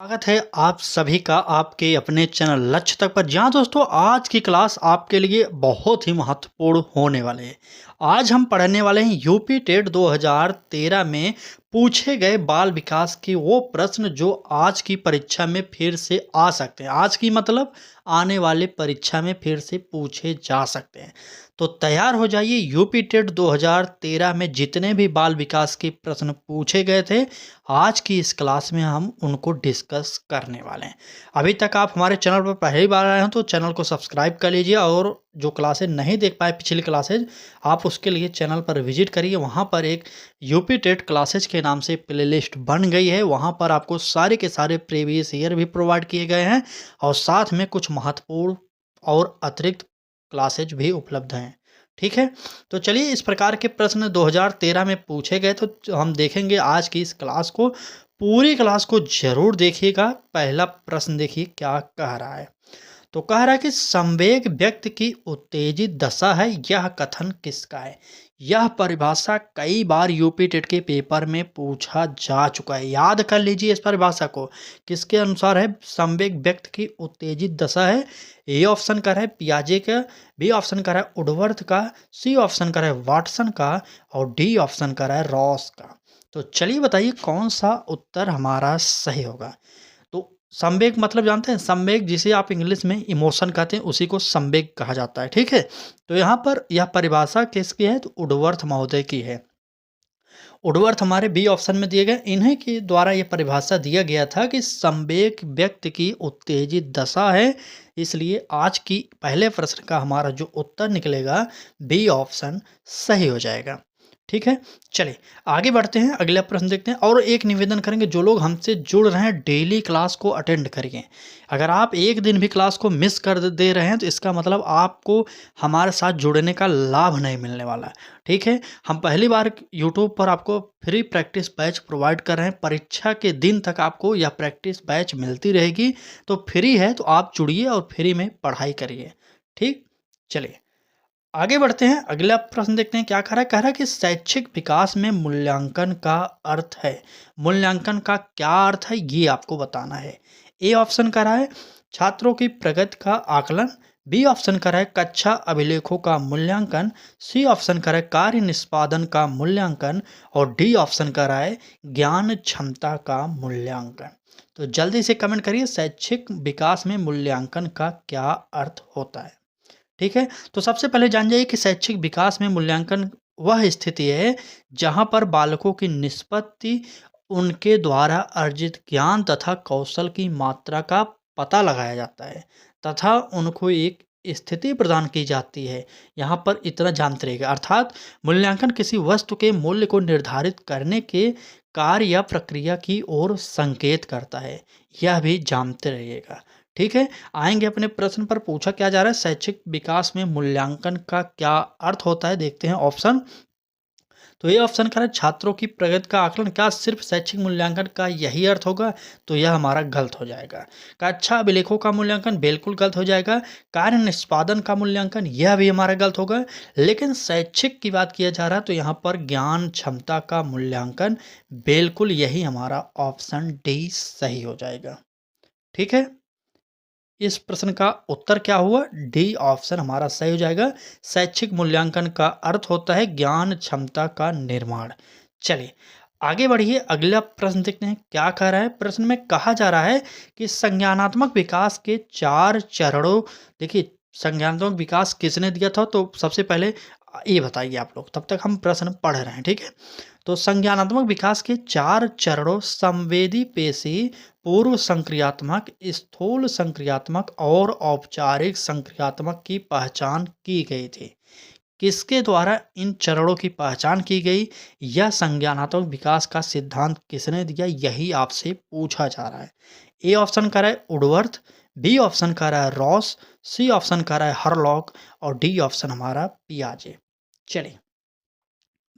स्वागत है आप सभी का आपके अपने चैनल लक्ष्य तक पर। जहाँ दोस्तों आज की क्लास आपके लिए बहुत ही महत्वपूर्ण होने वाले है। आज हम पढ़ने वाले हैं यूपी टेट 2013 में पूछे गए बाल विकास के वो प्रश्न जो आज की परीक्षा में फिर से आ सकते हैं। आज की मतलब आने वाले परीक्षा में फिर से पूछे जा सकते हैं। तो तैयार हो जाइए। यूपी टेट 2013 में जितने भी बाल विकास के प्रश्न पूछे गए थे आज की इस क्लास में हम उनको डिस्कस करने वाले हैं। अभी तक आप हमारे चैनल पर पहली बार आए हैं तो चैनल को सब्सक्राइब कर लीजिए, और जो क्लासेज नहीं देख पाए पिछली क्लासेज आप उसके लिए चैनल पर विजिट करिए। वहाँ पर एक यूपी टेट क्लासेज के नाम से प्लेलिस्ट बन गई है। वहाँ पर आपको सारे के सारे प्रीवियस ईयर भी प्रोवाइड किए गए हैं और साथ में कुछ महत्वपूर्ण और अतिरिक्त क्लासेज भी उपलब्ध हैं। ठीक है, तो चलिए इस प्रकार के प्रश्न 2013 में पूछे गए तो हम देखेंगे आज की इस क्लास को। पूरी क्लास को जरूर देखिएगा। पहला प्रश्न देखिए क्या कह रहा है। तो कह रहा है कि संवेग व्यक्ति की उत्तेजित दशा है, यह कथन किसका है। यह परिभाषा कई बार यूपी टेट के पेपर में पूछा जा चुका है। याद कर लीजिए इस परिभाषा को। किसके अनुसार है? संवेग व्यक्ति की उत्तेजित दशा है। ए ऑप्शन कर है पियाजे का, बी ऑप्शन कर है वुडवर्थ का, सी ऑप्शन कर है वाटसन का और डी ऑप्शन कर है रॉस का। तो चलिए बताइए कौन सा उत्तर हमारा सही होगा। तो संवेग मतलब जानते हैं? संवेग जिसे आप इंग्लिश में इमोशन कहते हैं उसी को संवेग कहा जाता है। ठीक है, तो यहाँ पर यह परिभाषा किसकी है? तो वुडवर्थ महोदय की है। वुडवर्थ हमारे बी ऑप्शन में दिए गए। इन्हीं के द्वारा यह परिभाषा दिया गया था कि संवेग व्यक्ति की उत्तेजित दशा है। इसलिए आज की पहले प्रश्न का हमारा जो उत्तर निकलेगा बी ऑप्शन सही हो जाएगा। ठीक है, चलिए आगे बढ़ते हैं, अगला प्रश्न देखते हैं। और एक निवेदन करेंगे, जो लोग हमसे जुड़ रहे हैं डेली क्लास को अटेंड करिए। अगर आप एक दिन भी क्लास को मिस कर दे रहे हैं तो इसका मतलब आपको हमारे साथ जुड़ने का लाभ नहीं मिलने वाला है। ठीक है, हम पहली बार यूट्यूब पर आपको फ्री प्रैक्टिस बैच प्रोवाइड कर रहे हैं। परीक्षा के दिन तक आपको यह प्रैक्टिस बैच मिलती रहेगी। तो फ्री है तो आप जुड़िए और फ्री में पढ़ाई करिए। ठीक, चलिए आगे बढ़ते हैं, अगला प्रश्न देखते हैं क्या कह रहा है। कह रहा है कि शैक्षिक विकास में मूल्यांकन का अर्थ है। मूल्यांकन का क्या अर्थ है ये आपको बताना है। ए ऑप्शन कह रहा है छात्रों की प्रगति का आकलन, बी ऑप्शन कर रहा है कक्षा अभिलेखों का मूल्यांकन, सी ऑप्शन कर रहा है कार्य निष्पादन का मूल्यांकन और डी ऑप्शन कर रहा है ज्ञान क्षमता का मूल्यांकन। तो जल्दी से कमेंट करिए शैक्षिक विकास में मूल्यांकन का क्या अर्थ होता है। ठीक है, तो सबसे पहले जान जाइए कि शैक्षिक विकास में मूल्यांकन वह स्थिति है जहां पर बालकों की निष्पत्ति, उनके द्वारा अर्जित ज्ञान तथा कौशल की मात्रा का पता लगाया जाता है तथा उनको एक स्थिति प्रदान की जाती है। यहाँ पर इतना जानते रहिएगा, अर्थात मूल्यांकन किसी वस्तु के मूल्य को निर्धारित करने के कार्य या प्रक्रिया की ओर संकेत करता है। यह भी जानते रहिएगा। ठीक है, आएंगे अपने प्रश्न पर। पूछा क्या जा रहा है, शैक्षिक विकास में मूल्यांकन का क्या अर्थ होता है। देखते हैं ऑप्शन। तो ये ऑप्शन कह रहा है छात्रों की प्रगति का आकलन। क्या सिर्फ शैक्षिक मूल्यांकन का यही अर्थ होगा? तो यह हमारा गलत हो जाएगा। कक्षा अभिलेखों का मूल्यांकन बिल्कुल गलत हो जाएगा। कार्य निष्पादन का मूल्यांकन यह भी हमारा गलत होगा। लेकिन शैक्षिक की बात किया जा रहा है तो यहाँ पर ज्ञान क्षमता का मूल्यांकन, बिल्कुल यही हमारा ऑप्शन डी सही हो जाएगा। ठीक है, इस प्रश्न का उत्तर क्या हुआ? डी ऑप्शन हमारा सही हो जाएगा। शैक्षिक मूल्यांकन का अर्थ होता है ज्ञान क्षमता का निर्माण। चलिए आगे बढ़िए, अगला प्रश्न देखते हैं क्या कह रहा है। प्रश्न में कहा जा रहा है कि संज्ञानात्मक विकास के 4 चरणों। देखिए संज्ञानात्मक विकास किसने दिया था? तो सबसे पहले ये बताइए आप लोग, तब तक हम प्रश्न पढ़ रहे हैं। ठीक है, तो संज्ञानात्मक विकास के 4 चरणों संवेदी पेशी, पूर्व संक्रियात्मक, स्थूल संक्रियात्मक और औपचारिक संक्रियात्मक की पहचान की गई थी। किसके द्वारा इन चरणों की पहचान की गई? यह संज्ञानात्मक विकास का सिद्धांत किसने दिया? यही आपसे पूछा जा रहा है। ए ऑप्शन कर रहा है वुडवर्थ, बी ऑप्शन कर रहा है रॉस, सी ऑप्शन कर रहा है हरलॉक और डी ऑप्शन हमारा पियाजे। चलिए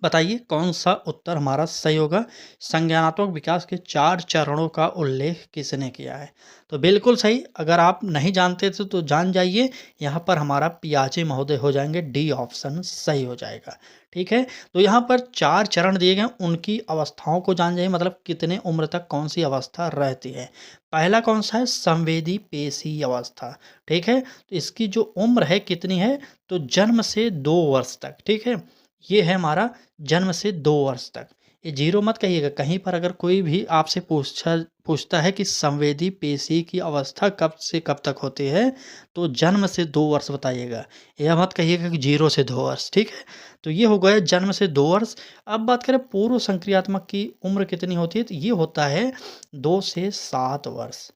बताइए कौन सा उत्तर हमारा सही होगा? संज्ञानात्मक विकास के 4 चरणों का उल्लेख किसने किया है? तो बिल्कुल सही, अगर आप नहीं जानते थे तो जान जाइए, यहाँ पर हमारा पियाजे महोदय हो जाएँगे, डी ऑप्शन सही हो जाएगा। ठीक है? तो यहाँ पर 4 चरण दिए गए हैं, उनकी अवस्थाओं को जान जाइए, मतलब कितने उम्र तक कौन-सी अवस्था रहती है। पहला कौन-सा है? संवेदी पेशी अवस्था, ठीक है? तो इसकी जो उम्र है कितनी है? तो जन्म से 2 वर्ष तक, ठीक है? ये है हमारा जन्म से 2 वर्ष तक। ये ज़ीरो मत कहिएगा, कहीं पर अगर कोई भी आपसे पूछता है कि संवेदी पेशी की अवस्था कब से कब तक होती है, तो जन्म से 2 वर्ष बताइएगा। यह मत कहिएगा कि 0 से 2 वर्ष, ठीक है? तो ये हो गया जन्म से 2 वर्ष। अब बात करें पूर्व संक्रियात्मक की उम्र कितनी होती है, तो ये होता है 2 से 7 वर्ष,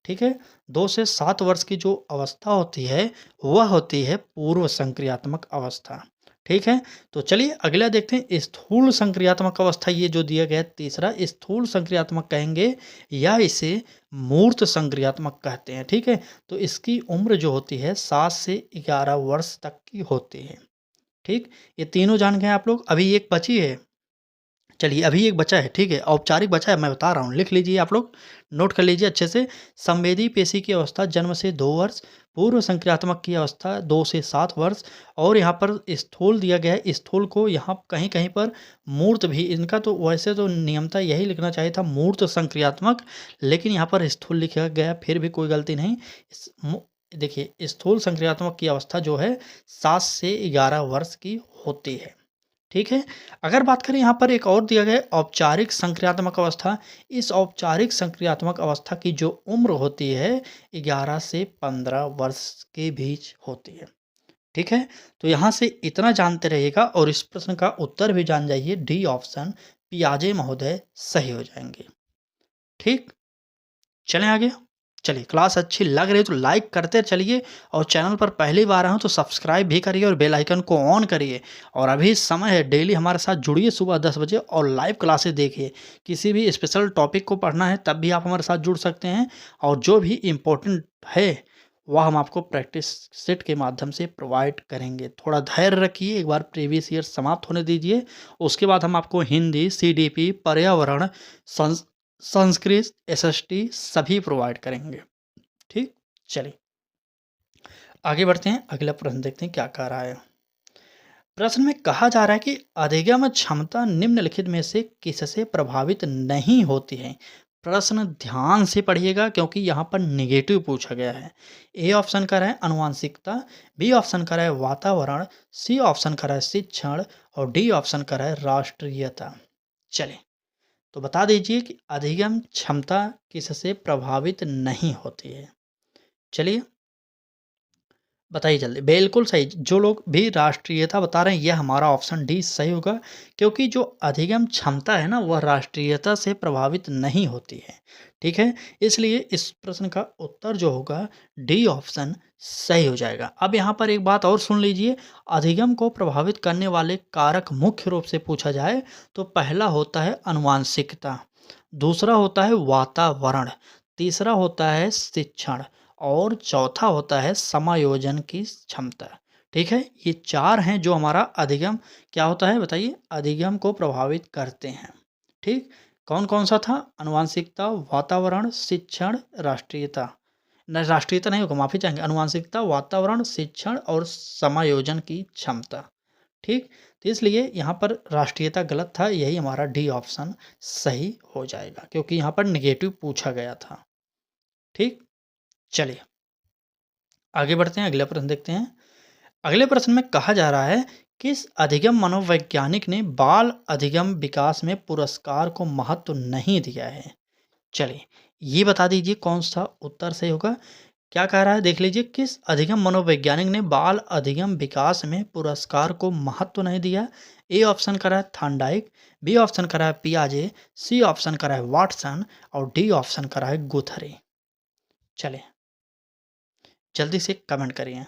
ठीक है? 2 से 7 वर्ष की जो अवस्था होती है, वह होती है पूर्व संक्रियात्मक अवस्था, ठीक है? तो चलिए अगला देखते हैं, स्थूल संक्रियात्मक अवस्था, ये जो दिया गया है तीसरा, स्थूल संक्रियात्मक कहेंगे या इसे मूर्त संक्रियात्मक कहते हैं, ठीक है? तो इसकी उम्र जो होती है 7 से 11 वर्ष तक की होती है, ठीक? ये तीनों जान गए आप लोग। अभी एक बची है, चलिए अभी एक बचा है, ठीक है? औपचारिक बचा है, मैं बता रहा हूँ, लिख लीजिए आप लोग, नोट कर लीजिए अच्छे से। संवेदी पेशी की अवस्था जन्म से 2 वर्ष, पूर्व संक्रियात्मक की अवस्था 2 से 7 वर्ष, और यहाँ पर स्थूल दिया गया है। स्थूल को यहाँ कहीं-कहीं पर मूर्त भी, इनका तो वैसे तो नियमतः यही लिखना चाहिए था मूर्त संक्रियात्मक, लेकिन यहाँ पर स्थूल लिखा गया, फिर भी कोई गलती नहीं। देखिए स्थूल संक्रियात्मक की अवस्था जो है 7 से 11 वर्ष की होती है, ठीक है? अगर बात करें यहाँ पर एक और दिया गया है औपचारिक संक्रियात्मक अवस्था। इस औपचारिक संक्रियात्मक अवस्था की जो उम्र होती है 11 से 15 वर्ष के बीच होती है, ठीक है? तो यहाँ से इतना जानते रहिएगा और इस प्रश्न का उत्तर भी जान जाइए, डी ऑप्शन पियाजे महोदय सही हो जाएंगे, ठीक? चलें आगे। चलिए क्लास अच्छी लग रही है तो लाइक करते चलिए, और चैनल पर पहली बार आए हो तो सब्सक्राइब भी करिए और बेल आइकन को ऑन करिए। और अभी समय है, डेली हमारे साथ जुड़िए सुबह 10 बजे और लाइव क्लासेस देखिए। किसी भी स्पेशल टॉपिक को पढ़ना है तब भी आप हमारे साथ जुड़ सकते हैं, और जो भी इम्पोर्टेंट है वह हम आपको प्रैक्टिस सेट के माध्यम से प्रोवाइड करेंगे। थोड़ा धैर्य रखिए, एक बार प्रीवियस ईयर समाप्त होने दीजिए, उसके बाद हम आपको हिंदी, सीडीपी, पर्यावरण, संस्कृत, एसएसटी सभी प्रोवाइड करेंगे, ठीक? चलिए आगे बढ़ते हैं, अगला प्रश्न देखते हैं क्या कह रहा है। प्रश्न में कहा जा रहा है कि अधिगम क्षमता निम्नलिखित में से किससे प्रभावित नहीं होती है? प्रश्न ध्यान से पढ़िएगा क्योंकि यहाँ पर नेगेटिव पूछा गया है। ए ऑप्शन का रहा है अनुवांशिकता, बी ऑप्शन का रहा है वातावरण, सी ऑप्शन का रहा है शिक्षण, और डी ऑप्शन का रहा है राष्ट्रीयता। चलिए तो बता दीजिए कि अधिगम क्षमता किससे प्रभावित नहीं होती है? चलिए बताइए जल्दी। बिल्कुल सही, जो लोग भी राष्ट्रीयता बता रहे हैं यह हमारा ऑप्शन डी सही होगा, क्योंकि जो अधिगम क्षमता है ना वह राष्ट्रीयता से प्रभावित नहीं होती है, ठीक है? इसलिए इस प्रश्न का उत्तर जो होगा डी ऑप्शन सही हो जाएगा। अब यहाँ पर एक बात और सुन लीजिए, अधिगम को प्रभावित करने वाले कारक मुख्य रूप से पूछा जाए तो पहला होता है अनुवांशिकता, दूसरा होता है वातावरण, तीसरा होता है शिक्षण, और चौथा होता है समायोजन की क्षमता, ठीक है? ये 4 हैं जो हमारा अधिगम क्या होता है बताइए? अधिगम को प्रभावित करते हैं, ठीक? कौन-कौन सा था? आनुवंशिकता, वातावरण, शिक्षण, राष्ट्रीयता। नहीं राष्ट्रीयता नहीं होगा, माफ़ी चाहेंगे। आनुवंशिकता, वातावरण, शिक्षण और समायोजन की क्षमता, ठीक? तो इसलिए यहाँ पर राष्ट्रीयता गलत था, यही हमारा डी ऑप्शन सही हो जाएगा क्योंकि यहाँ पर नेगेटिव पूछा गया था, ठीक? चलिए आगे बढ़ते हैं, अगला प्रश्न देखते हैं। अगले प्रश्न में कहा जा रहा है किस अधिगम मनोवैज्ञानिक ने बाल अधिगम विकास में पुरस्कार को महत्व नहीं दिया है? चलिए ये बता दीजिए कौन सा उत्तर सही होगा। क्या कह रहा है देख लीजिए, किस अधिगम मनोवैज्ञानिक ने बाल अधिगम विकास में पुरस्कार को महत्व नहीं दिया? ए ऑप्शन करा है थॉर्नडाइक, बी ऑप्शन करा है पियाजे, सी ऑप्शन करा है वाटसन, और डी ऑप्शन करा है गुथरी। चलिए जल्दी से कमेंट करिए।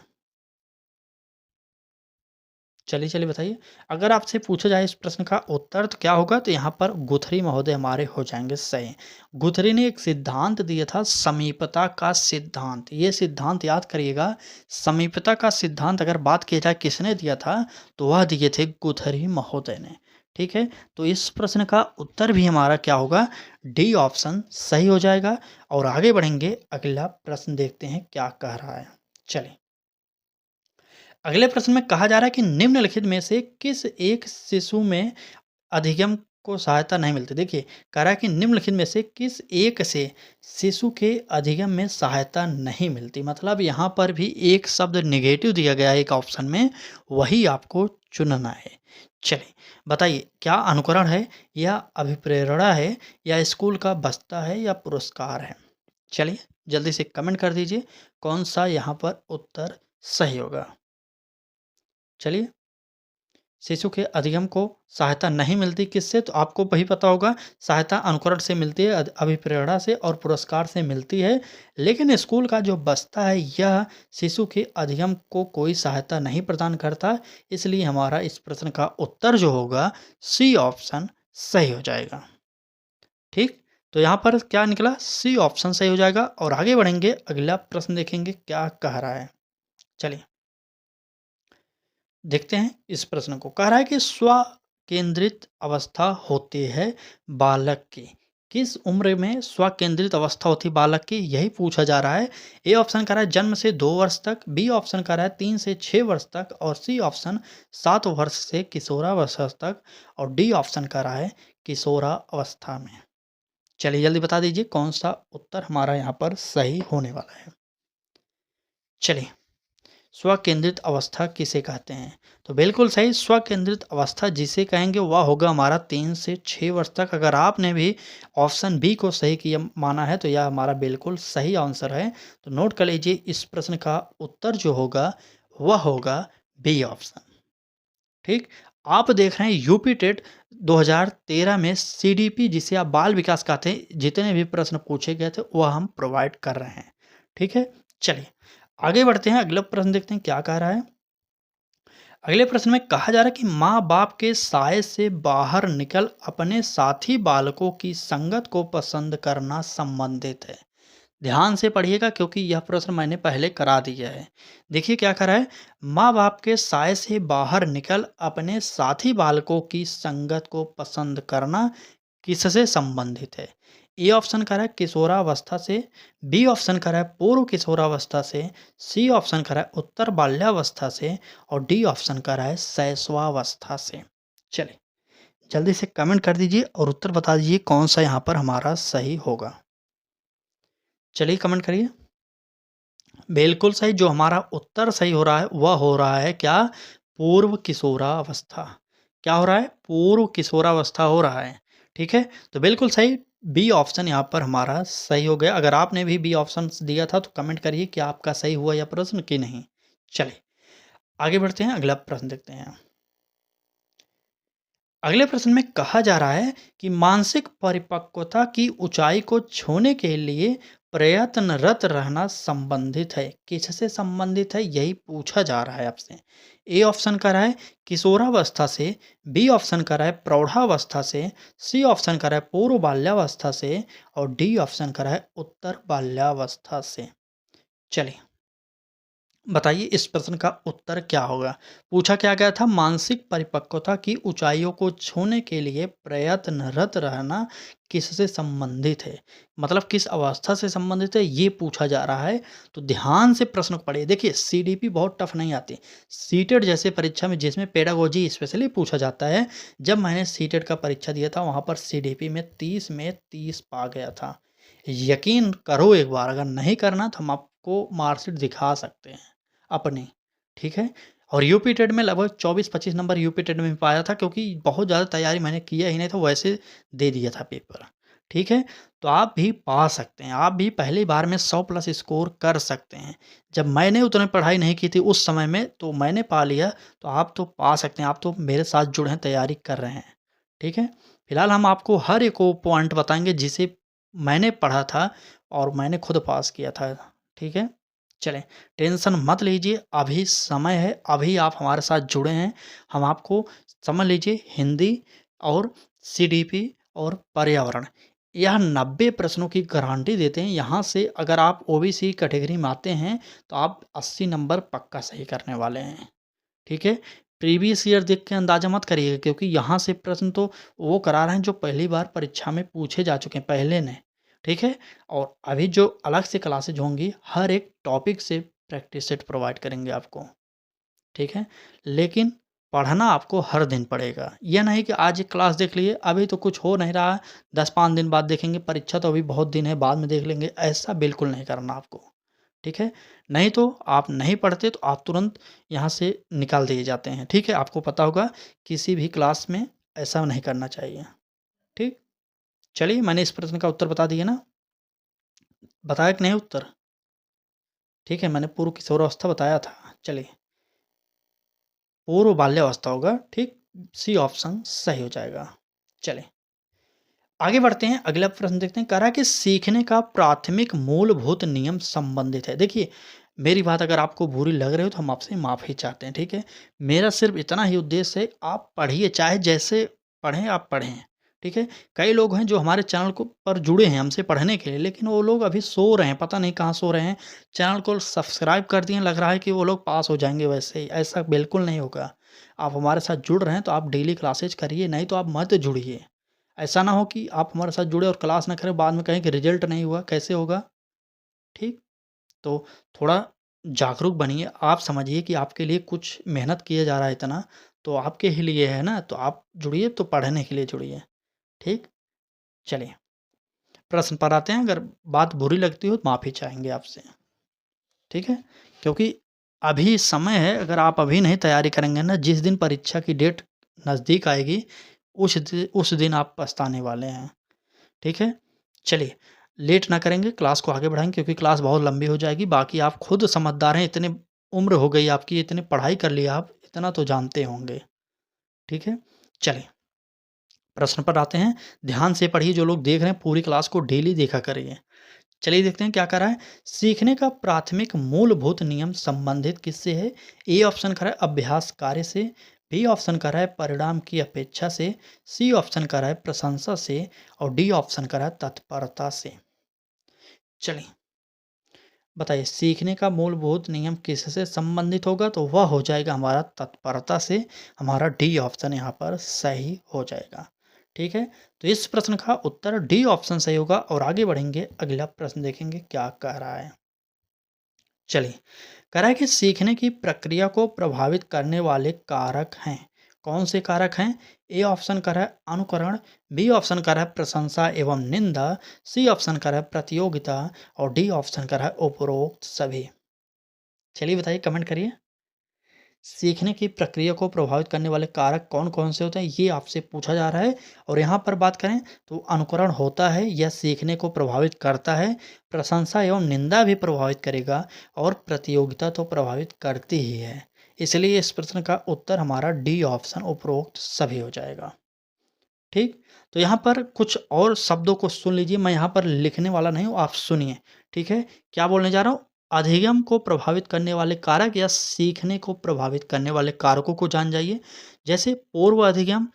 चलिए बताइए। अगर आपसे पूछा जाए इस प्रश्न का उत्तर तो क्या होगा, तो यहाँ पर गुथरी महोदय हमारे हो जाएंगे सही। गुथरी ने एक सिद्धांत दिया था समीपता का सिद्धांत, ये सिद्धांत याद करिएगा। समीपता का सिद्धांत अगर बात की जाए किसने दिया था, तो वह दिए थे गुथरी महोदय ने, ठीक है, तो इस प्रश्न का उत्तर भी हमारा क्या होगा, डी ऑप्शन सही हो जाएगा। और आगे बढ़ेंगे, अगला प्रश्न देखते हैं क्या कह रहा है। चलिए, अगले प्रश्न में कहा जा रहा है कि निम्नलिखित में से किस एक शिशु में अधिगम को सहायता नहीं मिलती। देखिए, कह रहा है कि निम्नलिखित में से किस एक से शिशु के अधिगम में सहायता नहीं मिलती। मतलब यहाँ पर भी एक शब्द नेगेटिव दिया गया है एक ऑप्शन में, वही आपको चुनना है। चलिए, बताइए, क्या अनुकरण है या अभिप्रेरणा है या स्कूल का बस्ता है या पुरस्कार है। चलिए, जल्दी से कमेंट कर दीजिए कौन सा यहाँ पर उत्तर सही होगा। चलिए, शिशु के अधिगम को सहायता नहीं मिलती किससे, तो आपको वही पता होगा, सहायता अनुकरण से मिलती है, अभिप्रेरणा से और पुरस्कार से मिलती है। लेकिन स्कूल का जो बस्ता है यह शिशु के अधिगम को कोई सहायता नहीं प्रदान करता। इसलिए हमारा इस प्रश्न का उत्तर जो होगा, सी ऑप्शन सही हो जाएगा। ठीक, तो यहाँ पर क्या निकला, सी ऑप्शन सही हो जाएगा। और आगे बढ़ेंगे, अगला प्रश्न देखेंगे क्या कह रहा है। चलिए, देखते हैं इस प्रश्न को। कह रहा है कि स्व केंद्रित अवस्था होती है बालक की। किस उम्र में स्व केंद्रित अवस्था होती है बालक की, यही पूछा जा रहा है। ए ऑप्शन कह रहा है जन्म से 2 वर्ष तक, बी ऑप्शन कह रहा है 3 से 6 वर्ष तक, और सी ऑप्शन 7 वर्ष से किशोरावस्था तक, और डी ऑप्शन कह रहा है किशोरावस्था में। चलिए, जल्दी बता दीजिए कौन सा उत्तर हमारा यहाँ पर सही होने वाला है। चलिए, स्वकेंद्रित अवस्था किसे कहते हैं, तो बिल्कुल सही, स्वकेंद्रित अवस्था जिसे कहेंगे वह होगा हमारा 3 से 6 वर्ष तक। अगर आपने भी ऑप्शन बी को सही किया माना है तो यह हमारा बिल्कुल सही आंसर है। तो नोट कर लीजिए, इस प्रश्न का उत्तर जो होगा वह होगा बी ऑप्शन। ठीक, आप देख रहे हैं यूपी टेट 2013 में सीडीपी जिसे आप बाल विकास कहते हैं, जितने भी प्रश्न पूछे गए थे वह हम प्रोवाइड कर रहे हैं। ठीक है, चलिए आगे बढ़ते हैं, अगला प्रश्न देखते हैं क्या कह रहा है। अगले प्रश्न में कहा जा रहा है कि माँ बाप के साय से बाहर निकल अपने साथी बालकों की संगत को पसंद करना संबंधित है। ध्यान से पढ़िएगा क्योंकि यह प्रश्न मैंने पहले करा दिया है। देखिए क्या कह रहा है, माँ बाप के साय से बाहर निकल अपने साथी बालकों की संगत को पसंद करना किससे संबंधित है। ए ऑप्शन कह रहा है किशोरावस्था से, बी ऑप्शन कह रहा है पूर्व किशोरावस्था से, सी ऑप्शन कह रहा है उत्तर बाल्यावस्था से, और डी ऑप्शन कह रहा है शैशवावस्था से। चलिए, जल्दी से कमेंट कर दीजिए और उत्तर बता दीजिए कौन सा यहाँ पर हमारा सही होगा। चलिए, कमेंट करिए। बिल्कुल सही, जो हमारा उत्तर सही हो रहा है वह हो रहा है क्या, पूर्व किशोरावस्था। क्या हो रहा है, पूर्व किशोरावस्था हो रहा है। ठीक है, तो बिल्कुल सही, बी ऑप्शन यहाँ पर हमारा सही हो गया। अगर आपने भी बी ऑप्शन दिया था तो कमेंट करिए कि आपका सही हुआ यह प्रश्न कि नहीं। चलिए आगे बढ़ते हैं, अगला प्रश्न देखते हैं। अगले प्रश्न में कहा जा रहा है कि मानसिक परिपक्वता की ऊंचाई को छूने के लिए प्रयत्नरत रहना संबंधित है। किससे संबंधित है यही पूछा जा रहा है आपसे। ए ऑप्शन का रहा है किशोरावस्था से, बी ऑप्शन का रहा है प्रौढ़ावस्था से, सी ऑप्शन का रहा है पूर्व बाल्यावस्था से, और डी ऑप्शन का रहा है उत्तर बाल्यावस्था से। चलिए बताइए इस प्रश्न का उत्तर क्या होगा। पूछा क्या गया था, मानसिक परिपक्वता की ऊंचाइयों को छूने के लिए प्रयत्नरत रहना किससे संबंधित है, मतलब किस अवस्था से संबंधित है ये पूछा जा रहा है। तो ध्यान से प्रश्न को पढ़िए। देखिए, सीडीपी बहुत टफ नहीं आती, सीटेट जैसे परीक्षा में जिसमें पेडागोजी स्पेशली पूछा जाता है। जब मैंने सीटेट का परीक्षा दिया था वहाँ पर सीडीपी में 30 में 30 पा गया था। यकीन करो एक बार, अगर नहीं करना तो हम आपको मार्कशीट दिखा सकते हैं अपनी। ठीक है, और यूपी टेट में लगभग 24-25 नंबर यूपी टेट में भी पाया था, क्योंकि बहुत ज़्यादा तैयारी मैंने किया ही नहीं था, वैसे दे दिया था पेपर। ठीक है, तो आप भी पा सकते हैं, आप भी पहली बार में 100 प्लस स्कोर कर सकते हैं। जब मैंने उतनी पढ़ाई नहीं की थी उस समय में तो मैंने पा लिया, तो आप तो पा सकते हैं। आप तो मेरे साथ जुड़े हैं, तैयारी कर रहे हैं। ठीक है, फिलहाल हम आपको हर एक वो पॉइंट बताएंगे जिसे मैंने पढ़ा था और मैंने खुद पास किया था। ठीक है, चलें, टेंशन मत लीजिए, अभी समय है, अभी आप हमारे साथ जुड़े हैं। हम आपको समझ लीजिए हिंदी और सीडीपी और पर्यावरण, यह 90 प्रश्नों की गारंटी देते हैं। यहाँ से अगर आप ओबीसी कैटेगरी में आते हैं तो आप 80 नंबर पक्का सही करने वाले हैं। ठीक है, प्रीवियस ईयर देख के अंदाज़ा मत करिएगा, क्योंकि यहाँ से प्रश्न तो वो करा रहे हैं जो पहली बार परीक्षा में पूछे जा चुके हैं पहले ने, ठीक है? और अभी जो अलग से क्लासेज होंगी, हर एक टॉपिक से प्रैक्टिस सेट प्रोवाइड करेंगे आपको, ठीक है? लेकिन पढ़ना आपको हर दिन पड़ेगा। ये नहीं कि आज एक क्लास देख लिए, अभी तो कुछ हो नहीं रहा है, 10-5 दिन बाद देखेंगे, परीक्षा तो अभी बहुत दिन है, बाद में देख लेंगे, ऐसा बिल्कुल नहीं करना आपको, ठीक है? नहीं तो आप नहीं पढ़ते तो आप तुरंत यहाँ से निकाल दिए जाते हैं, ठीक है? आपको पता होगा किसी भी क्लास में ऐसा नहीं करना चाहिए, ठीक? चलिए, मैंने इस प्रश्न का उत्तर बता दिया ना? बताया कि नहीं उत्तर? ठीक है, मैंने पूर्व किशोरावस्था बताया था। चलिए, पूर्व बाल्यावस्था होगा, ठीक? सी ऑप्शन सही हो जाएगा। चलें, आगे बढ़ते हैं, अगला प्रश्न देखते हैं। कह रहा है कि सीखने का प्राथमिक मूलभूत नियम संबंधित है। देखिए, मेरी बात अगर आपको बुरी लग रही हो तो हम आपसे माफ़ी चाहते हैं, ठीक है? मेरा सिर्फ इतना ही उद्देश्य है, आप पढ़िए, चाहे जैसे पढ़ें आप पढ़ें, ठीक है? कई लोग हैं जो हमारे चैनल को पर जुड़े हैं हमसे पढ़ने के लिए, लेकिन वो लोग अभी सो रहे हैं, पता नहीं कहाँ सो रहे हैं। चैनल को सब्सक्राइब कर दिए, लग रहा है कि वो लोग पास हो जाएँगे वैसे ही, ऐसा बिल्कुल नहीं होगा। आप हमारे साथ जुड़ रहे हैं तो आप डेली क्लासेज करिए, नहीं तो आप मत जुड़िए। ऐसा ना हो कि आप हमारे साथ जुड़े और क्लास ना करें, बाद में कहें कि रिजल्ट नहीं हुआ, कैसे होगा? ठीक? तो थोड़ा जागरूक बनिए, आप समझिए कि आपके लिए कुछ मेहनत किया जा रहा है इतना, तो आपके ही लिए है ना, तो आप जुड़िए तो पढ़ने के लिए जुड़िए, ठीक? चलिए, प्रश्न पर आते हैं, अगर बात बुरी लगती हो तो माफ़ी चाहेंगे आपसे, ठीक है? क्योंकि अभी समय है, अगर आप अभी नहीं तैयारी करेंगे ना, जिस दिन परीक्षा की डेट नज़दीक आएगी, उस दिन आप पछताने वाले हैं। ठीक है? चलिए, लेट ना करेंगे, क्लास को आगे बढ़ाएँगे क्योंकि क्लास बहुत लंबी हो जाएगी। बाकी आप खुद समझदार हैं, इतने उम्र हो गई आपकी, इतनी पढ़ाई कर ली आप, इतना तो जानते होंगे। ठीक है? चलिए, प्रश्न पर आते हैं। ध्यान से पढ़िए, जो लोग देख रहे हैं पूरी क्लास को डेली देखा करिए। चलिए देखते हैं क्या कह रहा है। सीखने का प्राथमिक मूलभूत नियम संबंधित किससे है? ए ऑप्शन कह रहा है अभ्यास कार्य से, बी ऑप्शन कह रहा है परिणाम की अपेक्षा से, सी ऑप्शन कह रहा है प्रशंसा से और डी ऑप्शन कह रहा है तत्परता से। चलिए, बताइए सीखने का मूलभूत नियम किससे संबंधित होगा? तो वह हो जाएगा हमारा तत्परता से। हमारा डी ऑप्शन यहाँ पर सही हो जाएगा। ठीक है, तो इस प्रश्न का उत्तर डी ऑप्शन सही होगा और आगे बढ़ेंगे, अगला प्रश्न देखेंगे क्या कह रहा है। चलिए, कह रहा है कि सीखने की प्रक्रिया को प्रभावित करने वाले कारक हैं। कौन से कारक हैं? ए ऑप्शन कर रहा है अनुकरण, बी ऑप्शन कर रहा है प्रशंसा एवं निंदा, सी ऑप्शन कर रहा है प्रतियोगिता और डी ऑप्शन कर रहा है उपरोक्त सभी। चलिए बताइए, कमेंट करिए। सीखने की प्रक्रिया को प्रभावित करने वाले कारक कौन-कौन से होते हैं, ये आपसे पूछा जा रहा है। और यहाँ पर बात करें तो अनुकरण होता है, यह सीखने को प्रभावित करता है। प्रशंसा एवं निंदा भी प्रभावित करेगा और प्रतियोगिता तो प्रभावित करती ही है। इसलिए इस प्रश्न का उत्तर हमारा डी ऑप्शन उपरोक्त सभी हो जाएगा। ठीक? तो यहाँ पर कुछ और शब्दों को सुन लीजिए, मैं यहाँ पर लिखने वाला नहीं हूँ, आप सुनिए, ठीक है? क्या बोलने जा रहा हूँ? अधिगम को प्रभावित करने वाले कारक या सीखने को प्रभावित करने वाले कारकों को जान जाइए। जैसे पूर्व अधिगम,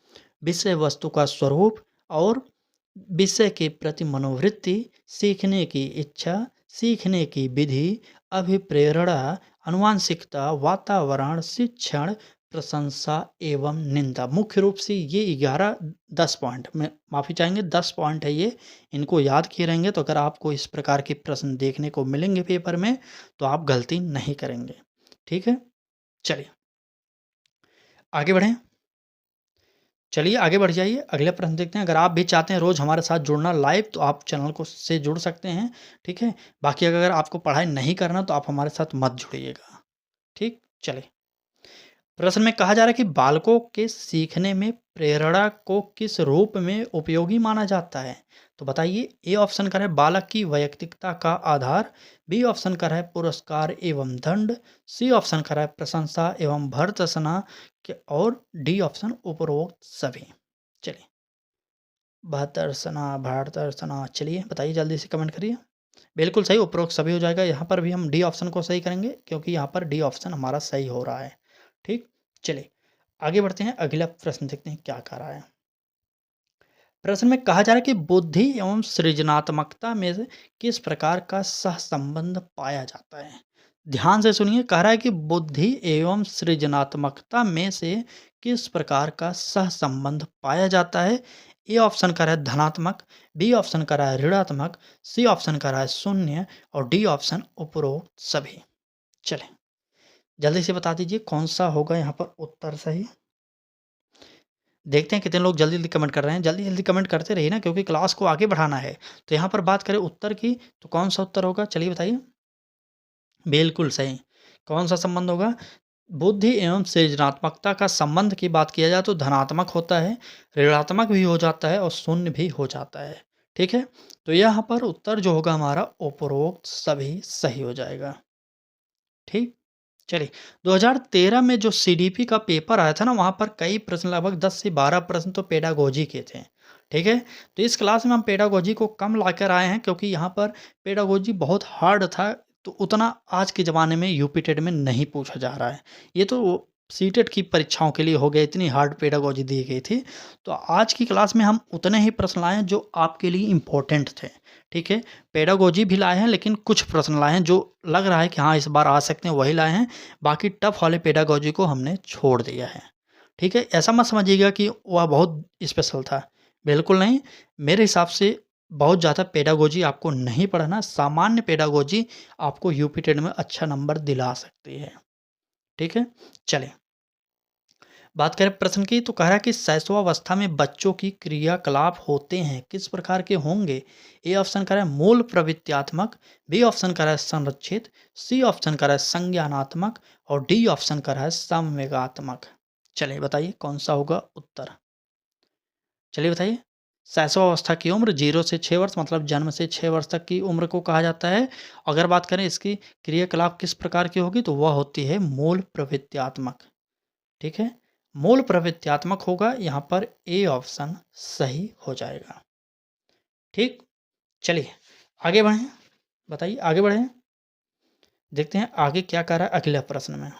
विषय वस्तु का स्वरूप और विषय के प्रति मनोवृत्ति, सीखने की इच्छा, सीखने की विधि, अभिप्रेरणा, आनुवांशिकता, वातावरण, शिक्षण, प्रशंसा एवं निंदा। मुख्य रूप से ये 11-10 पॉइंट में माफ़ी चाहेंगे, 10 पॉइंट है ये। इनको याद किए रहेंगे तो अगर आपको इस प्रकार के प्रश्न देखने को मिलेंगे पेपर में तो आप गलती नहीं करेंगे। ठीक है? चलिए, आगे बढ़ें। चलिए आगे बढ़ जाइए, अगले प्रश्न देखते हैं। अगर आप भी चाहते हैं रोज़ हमारे साथ जुड़ना लाइव तो आप चैनल को से जुड़ सकते हैं, ठीक है? बाकी अगर आपको पढ़ाई नहीं करना तो आप हमारे साथ मत जुड़िएगा, ठीक? चलिए, प्रश्न में कहा जा रहा है कि बालकों के सीखने में प्रेरणा को किस रूप में उपयोगी माना जाता है? तो बताइए, ए ऑप्शन कर है बालक की वैयक्तिकता का आधार, बी ऑप्शन कर है पुरस्कार एवं दंड, सी ऑप्शन कर है प्रशंसा एवं भर्त्सना और डी ऑप्शन उपरोक्त सभी। चलिए, भर्त्सना चलिए बताइए, जल्दी से कमेंट करिए। बिल्कुल सही, उपरोक्त सभी हो जाएगा। यहाँ पर भी हम डी ऑप्शन को सही करेंगे क्योंकि यहाँ पर डी ऑप्शन हमारा सही हो रहा है। ठीक, चलिए आगे बढ़ते हैं, अगला प्रश्न देखते हैं क्या कह रहा है। प्रश्न में कहा जा रहा है कि बुद्धि एवं सृजनात्मकता में से किस प्रकार का सहसंबंध पाया जाता है? ध्यान से सुनिए, कह रहा है कि बुद्धि एवं सृजनात्मकता में से किस प्रकार का सहसंबंध पाया जाता है। ए ऑप्शन कर रहा है धनात्मक, बी ऑप्शन कर रहा है ऋणात्मक, सी ऑप्शन कर रहा है शून्य और डी ऑप्शन उपरोक्त सभी। चलें, जल्दी से बता दीजिए कौन सा होगा यहाँ पर उत्तर सही। देखते हैं कितने लोग जल्दी-जल्दी कमेंट कर रहे हैं। जल्दी-जल्दी कमेंट करते रहिए ना, क्योंकि क्लास को आगे बढ़ाना है। तो यहाँ पर बात करें उत्तर की, तो कौन-सा उत्तर होगा? चलिए बताइए। बिल्कुल सही। कौन-सा संबंध होगा? बुद्धि एवं सृजनात्मकता का संबंध की बात किया जाए तो धनात्मक होता है, ऋणात्मक भी हो जाता है और शून्य भी हो जाता है। ठीक है? तो यहाँ पर उत्तर जो होगा हमारा उपरोक्त सभी सही हो जाएगा। ठीक? चलिए, 2013 में जो सीडीपी का पेपर आया था ना, वहाँ पर कई प्रश्न, लगभग 10 से 12 प्रश्न तो पेडागोजी के थे। ठीक है? तो इस क्लास में हम पेडागोजी को कम लाकर आए हैं, क्योंकि यहाँ पर पेडागोजी बहुत हार्ड था, तो उतना आज के ज़माने में यूपी टेट में नहीं पूछा जा रहा है। ये तो सीटेट की परीक्षाओं के लिए हो गया, इतनी हार्ड पेडागोजी दी गई थी। तो आज की क्लास में हम उतने ही प्रश्न लाए हैं जो आपके लिए इम्पोर्टेंट थे। ठीक है? पेडागोजी भी लाए हैं, लेकिन कुछ प्रश्न लाए हैं जो लग रहा है कि हाँ, इस बार आ सकते हैं, वही लाए हैं। बाकी टफ वाले पेडागोजी को हमने छोड़ दिया है। ठीक है? ऐसा मत समझिएगा कि वह बहुत स्पेशल था, बिल्कुल नहीं। मेरे हिसाब से बहुत ज़्यादा पेडागोजी आपको नहीं पढ़ना, सामान्य पेडागोजी आपको यूपी टेट में अच्छा नंबर दिला सकती है। ठीक है? चलें, बात करें प्रश्न की, तो कह रहा है कि शैशवावस्था में बच्चों की क्रियाकलाप होते हैं, किस प्रकार के होंगे? ए ऑप्शन कह रहा है मूल प्रवृत्त्यात्मक, बी ऑप्शन कह रहा है संरक्षित, सी ऑप्शन कह रहा है संज्ञानात्मक और डी ऑप्शन कह रहा है संवेगात्मक। चलिए बताइए कौन सा होगा उत्तर। चलिए बताइए। शैशवावस्था की उम्र 0 से 6 वर्ष, मतलब जन्म से 6 वर्ष तक की उम्र को कहा जाता है। अगर बात करें इसकी क्रियाकलाप किस प्रकार की होगी, तो वह होती है मूल प्रवृत्त्यात्मक। ठीक है? मूल प्रवृत्त्यात्मक होगा, यहाँ पर ए ऑप्शन सही हो जाएगा। ठीक? चलिए आगे बढ़ें। बताइए आगे बढ़ें। देखते हैं आगे क्या कह रहा है अगले प्रश्न में।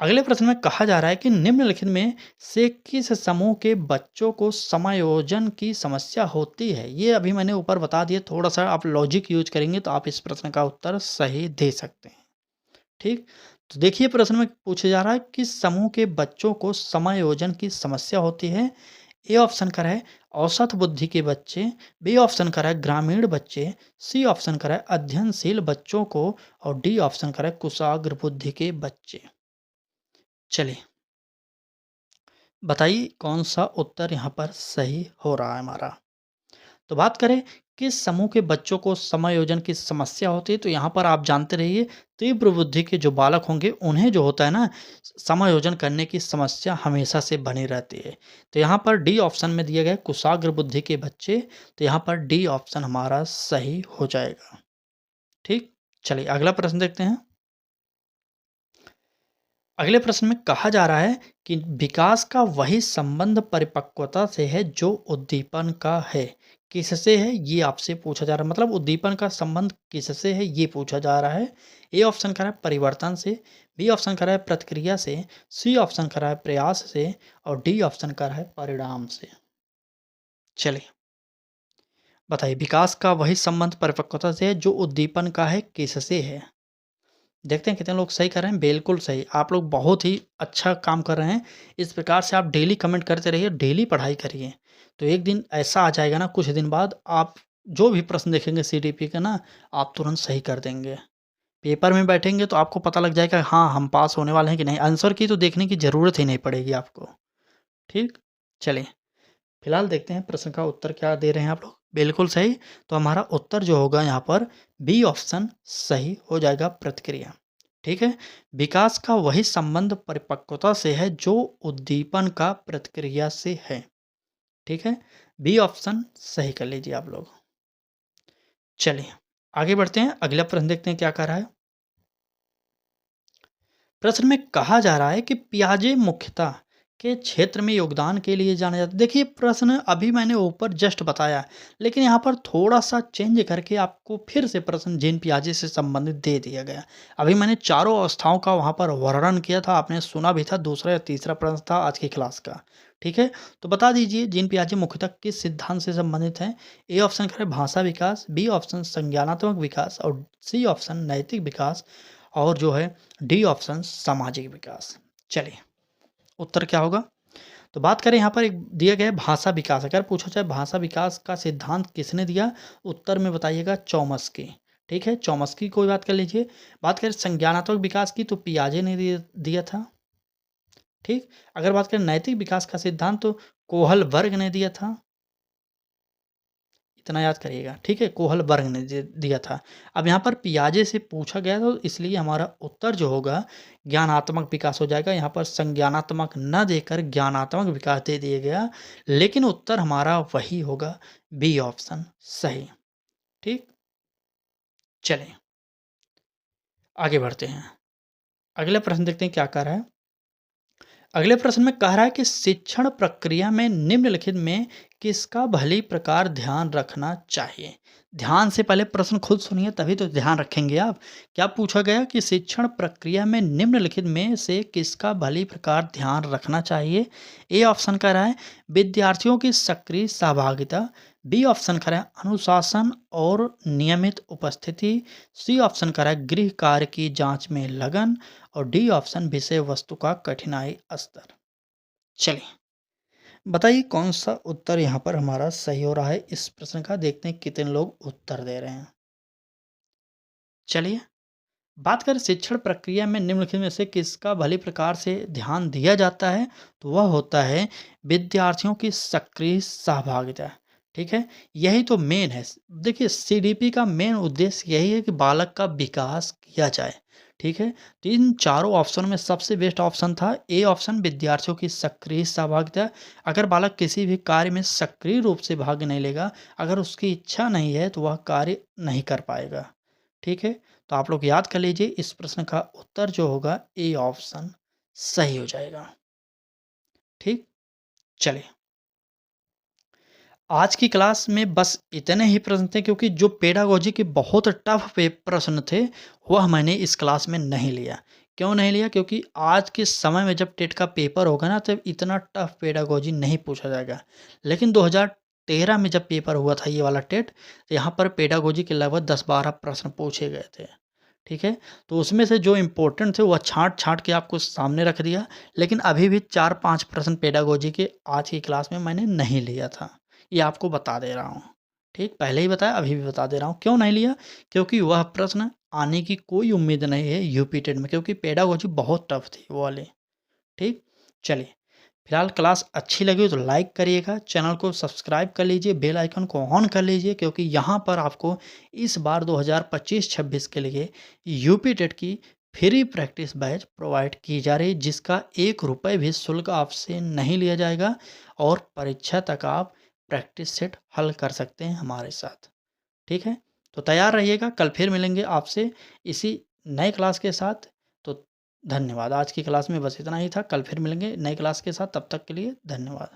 अगले प्रश्न में कहा जा रहा है कि निम्नलिखित में से किस समूह के बच्चों को समायोजन की समस्या होती है? ये अभी मैंने ऊपर बता दिया, थोड़ा-सा आप लॉजिक यूज़ करेंगे तो आप इस प्रश्न का उत्तर सही दे सकते हैं। ठीक? तो देखिए प्रश्न में पूछा जा रहा है किस समूह के बच्चों को समायोजन की समस्या होती है? ए ऑप्शन करा है औसत बुद्धि के बच्चे, बी ऑप्शन करा है ग्रामीण बच्चे, सी ऑप्शन करा है अध्ययनशील बच्चों को और डी ऑप्शन करा है कुशाग्र बुद्धि के बच्चे। चलिए बताइए कौन सा उत्तर यहाँ पर सही हो रहा है हमारा। तो बात करें किस समूह के बच्चों को समायोजन की समस्या होती है, तो यहाँ पर आप जानते रहिए तीव्र बुद्धि के जो बालक होंगे उन्हें जो होता है ना, समायोजन करने की समस्या हमेशा से बनी रहती है। तो यहाँ पर डी ऑप्शन में दिया गया है कुशाग्र बुद्धि के बच्चे, तो यहाँ पर डी ऑप्शन हमारा सही हो जाएगा। ठीक? चलिए अगला प्रश्न देखते हैं। अगले प्रश्न में कहा जा रहा है कि विकास का वही संबंध परिपक्वता से है जो उद्दीपन का है। किससे है ये आपसे पूछा जा रहा है, मतलब उद्दीपन का संबंध किससे है ये पूछा जा रहा है। ए ऑप्शन कर रहा है परिवर्तन से, बी ऑप्शन कर रहा है प्रतिक्रिया से, सी ऑप्शन कर रहा है प्रयास से और डी ऑप्शन कर रहा है परिणाम से। चलिए बताइए विकास का वही संबंध परिपक्वता से है जो उद्दीपन का है, किससे है? देखते हैं कितने लोग सही कर रहे हैं। बिल्कुल सही, आप लोग बहुत ही अच्छा काम कर रहे हैं। इस प्रकार से आप डेली कमेंट करते रहिए, डेली पढ़ाई करिए। तो एक दिन ऐसा आ जाएगा ना, कुछ दिन बाद आप जो भी प्रश्न देखेंगे सीडीपी का ना, आप तुरंत सही कर देंगे। पेपर में बैठेंगे तो आपको पता लग जाएगा हाँ, हम पास होने वाले हैं कि नहीं। आंसर की तो देखने की ज़रूरत ही नहीं पड़ेगी आपको। ठीक? चलिए, फिलहाल देखते हैं प्रश्न का उत्तर क्या दे रहे हैं आप लोग। बिल्कुल सही, तो हमारा उत्तर जो होगा यहाँ पर बी ऑप्शन सही हो जाएगा, प्रतिक्रिया। ठीक है? विकास का वही संबंध परिपक्वता से है जो उद्दीपन का प्रतिक्रिया से है। ठीक है? बी ऑप्शन सही कर लीजिए आप लोग। चलिए आगे बढ़ते हैं, अगला प्रश्न देखते हैं क्या कह रहा है। प्रश्न में कहा जा रहा है कि पियाजे मुख्यतः के क्षेत्र में योगदान के लिए जाना जाता है। देखिए प्रश्न अभी मैंने ऊपर जस्ट बताया, लेकिन यहाँ पर थोड़ा-सा चेंज करके आपको फिर से प्रश्न जीन पियाजे से संबंधित दे दिया गया। अभी मैंने चारों अवस्थाओं का वहाँ पर वर्णन किया था, आपने सुना भी था, दूसरा या तीसरा प्रश्न था आज की क्लास का। ठीक है? तो बता दीजिए जीन पियाजे मुख्यतः किस सिद्धांत से संबंधित हैं? ए ऑप्शन करें भाषा विकास, बी ऑप्शन संज्ञानात्मक विकास और सी ऑप्शन नैतिक विकास और जो है डी ऑप्शन सामाजिक विकास। चलिए, उत्तर क्या होगा? तो बात करें यहाँ पर एक दिया गया है भाषा विकास। अगर पूछा जाए भाषा विकास का सिद्धांत किसने दिया? उत्तर में बताइएगा चॉम्स्की। ठीक है? चॉम्स्की को बात कर लीजिए। बात करें संज्ञानात्मक विकास की तो पियाजे ने दिया था। ठीक? अगर बात करें नैतिक विकास का सिद्धांत तो कोहलबर्ग ने दिया था। इतना याद करिएगा। ठीक है? कोहलबर्ग ने दिया था। अब यहाँ पर पियाजे से पूछा गया तो इसलिए हमारा उत्तर जो होगा ज्ञानात्मक विकास हो जाएगा। यहाँ पर संज्ञानात्मक न देकर ज्ञानात्मक विकास दे दिया गया, लेकिन उत्तर हमारा वही होगा, बी ऑप्शन सही। ठीक? चलिए, आगे बढ़ते हैं। अगला प्रश्न देखते हैं क्या कह रहा है। अगले प्रश्न में कह रहा है कि शिक्षण प्रक्रिया में निम्नलिखित में किसका भली प्रकार ध्यान रखना चाहिए? ध्यान से पहले प्रश्न खुद सुनिए तभी तो ध्यान रखेंगे आप। क्या पूछा गया कि शिक्षण प्रक्रिया में निम्नलिखित में से किसका भली प्रकार ध्यान रखना चाहिए? ए ऑप्शन कह रहा है विद्यार्थियों की सक्रिय सहभागिता, बी ऑप्शन कह रहा है अनुशासन और नियमित उपस्थिति, सी ऑप्शन कह रहा है गृह कार्य की जांच में लगन और डी ऑप्शन विषय वस्तु का कठिनाई स्तर। चलिए, बताइए कौन सा उत्तर यहाँ पर हमारा सही हो रहा है इस प्रश्न का। देखते हैं कितने लोग उत्तर दे रहे हैं। चलिए, बात करें शिक्षण प्रक्रिया में निम्नलिखित में से किसका भली प्रकार से ध्यान दिया जाता है, तो वह होता है विद्यार्थियों की सक्रिय सहभागिता। ठीक है? यही तो मेन है। देखिए सीडीपी का मेन उद्देश्य यही है कि बालक का विकास किया जाए। ठीक है? तो इन चारों ऑप्शन में सबसे बेस्ट ऑप्शन था ए ऑप्शन विद्यार्थियों की सक्रिय सहभागिता। अगर बालक किसी भी कार्य में सक्रिय रूप से भाग नहीं लेगा, अगर उसकी इच्छा नहीं है तो वह कार्य नहीं कर पाएगा। ठीक है? तो आप लोग याद कर लीजिए इस प्रश्न का उत्तर जो होगा ए ऑप्शन सही हो जाएगा। ठीक? चलिए, आज की क्लास में बस इतने ही प्रश्न थे क्योंकि जो पेडागोजी के बहुत टफ प्रश्न थे वह मैंने इस क्लास में नहीं लिया। क्यों नहीं लिया? क्योंकि आज के समय में जब टेट का पेपर होगा ना तब इतना टफ पेडागोजी नहीं पूछा जाएगा। लेकिन 2013 में जब पेपर हुआ था ये वाला टेट, तो यहाँ पर पेडागोजी के लगभग 10-12 प्रश्न पूछे गए थे। ठीक है? तो उसमें से जो इम्पोर्टेंट थे वह छाँट-छाँट के आपको सामने रख दिया। लेकिन अभी भी 4-5 प्रश्न पेडागोजी के आज की क्लास में मैंने नहीं लिया था। ये आपको बता दे रहा हूँ। ठीक? पहले ही बताया, अभी भी बता दे रहा हूँ। क्यों नहीं लिया? क्योंकि वह प्रश्न आने की कोई उम्मीद नहीं है यूपी टेट में, क्योंकि पेडागोजी बहुत टफ थी वो वाली। ठीक? चलिए, फिलहाल क्लास अच्छी लगी हो तो लाइक करिएगा, चैनल को सब्सक्राइब कर लीजिए, बेल आइकन को ऑन कर लीजिए, क्योंकि यहाँ पर आपको इस बार 2025-26 के लिए यूपी टेट की फ्री प्रैक्टिस बैच प्रोवाइड की जा रही है, जिसका ₹1 भी शुल्क आपसे नहीं लिया जाएगा और परीक्षा तक आप प्रैक्टिस सेट हल कर सकते हैं हमारे साथ। ठीक है? तो तैयार रहिएगा, कल फिर मिलेंगे आपसे इसी नए क्लास के साथ। तो धन्यवाद। आज की क्लास में बस इतना ही था, कल फिर मिलेंगे नई क्लास के साथ, तब तक के लिए धन्यवाद।